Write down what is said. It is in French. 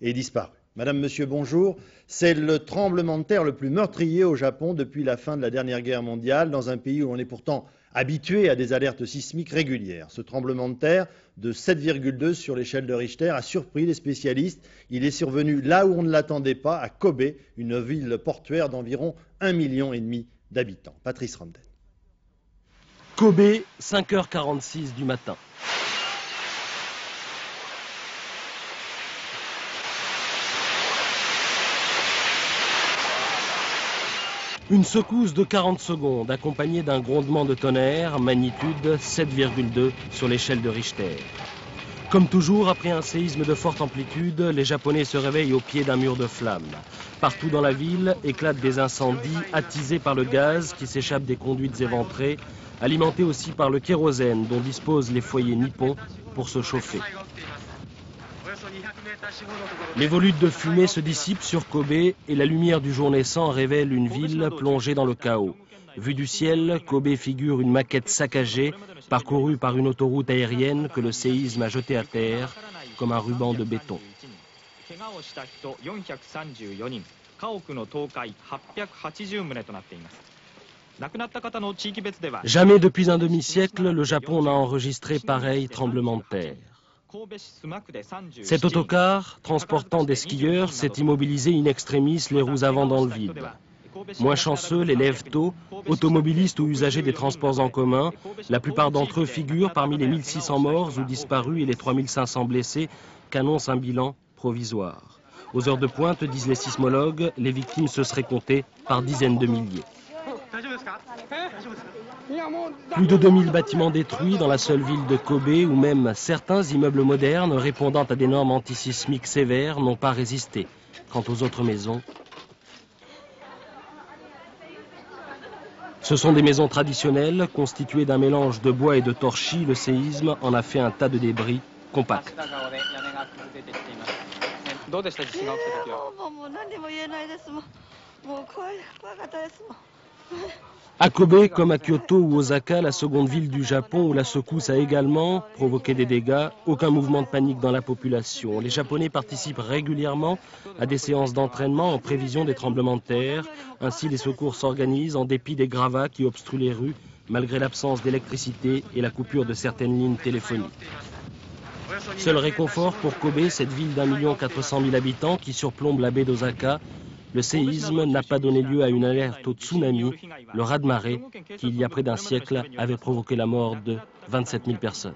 et disparu. Madame, monsieur, bonjour. C'est le tremblement de terre le plus meurtrier au Japon depuis la fin de la dernière guerre mondiale, dans un pays où on est pourtant habitué à des alertes sismiques régulières. Ce tremblement de terre de 7,2 sur l'échelle de Richter a surpris les spécialistes. Il est survenu là où on ne l'attendait pas, à Kobe, une ville portuaire d'environ 1,5 million d'habitants. Patrice Ramden. Kobe, 5h46 du matin. Une secousse de 40 secondes accompagnée d'un grondement de tonnerre, magnitude 7,2 sur l'échelle de Richter. Comme toujours, après un séisme de forte amplitude, les Japonais se réveillent au pied d'un mur de flammes. Partout dans la ville éclatent des incendies attisés par le gaz qui s'échappe des conduites éventrées, alimentés aussi par le kérosène dont disposent les foyers nippons pour se chauffer. Les volutes de fumée se dissipent sur Kobe et la lumière du jour naissant révèle une ville plongée dans le chaos. Vue du ciel, Kobe figure une maquette saccagée, parcourue par une autoroute aérienne que le séisme a jetée à terre comme un ruban de béton. Jamais depuis un demi-siècle, le Japon n'a enregistré pareil tremblement de terre. Cet autocar, transportant des skieurs, s'est immobilisé in extremis, les roues avant dans le vide. Moins chanceux, les lève-tôt, automobilistes ou usagers des transports en commun, la plupart d'entre eux figurent parmi les 1600 morts ou disparus et les 3500 blessés qu'annonce un bilan provisoire. Aux heures de pointe, disent les sismologues, les victimes se seraient comptées par dizaines de milliers. Plus de 2000 bâtiments détruits dans la seule ville de Kobe, où même certains immeubles modernes répondant à des normes antisismiques sévères n'ont pas résisté. Quant aux autres maisons, ce sont des maisons traditionnelles constituées d'un mélange de bois et de torchis. Le séisme en a fait un tas de débris compacts. À Kobe, comme à Kyoto ou Osaka, la seconde ville du Japon où la secousse a également provoqué des dégâts, aucun mouvement de panique dans la population. Les Japonais participent régulièrement à des séances d'entraînement en prévision des tremblements de terre. Ainsi, les secours s'organisent en dépit des gravats qui obstruent les rues, malgré l'absence d'électricité et la coupure de certaines lignes téléphoniques. Seul réconfort pour Kobe, cette ville d'1,4 million habitants qui surplombe la baie d'Osaka. Le séisme n'a pas donné lieu à une alerte au tsunami, le raz-de-marée qui, il y a près d'un siècle, avait provoqué la mort de 27 000 personnes.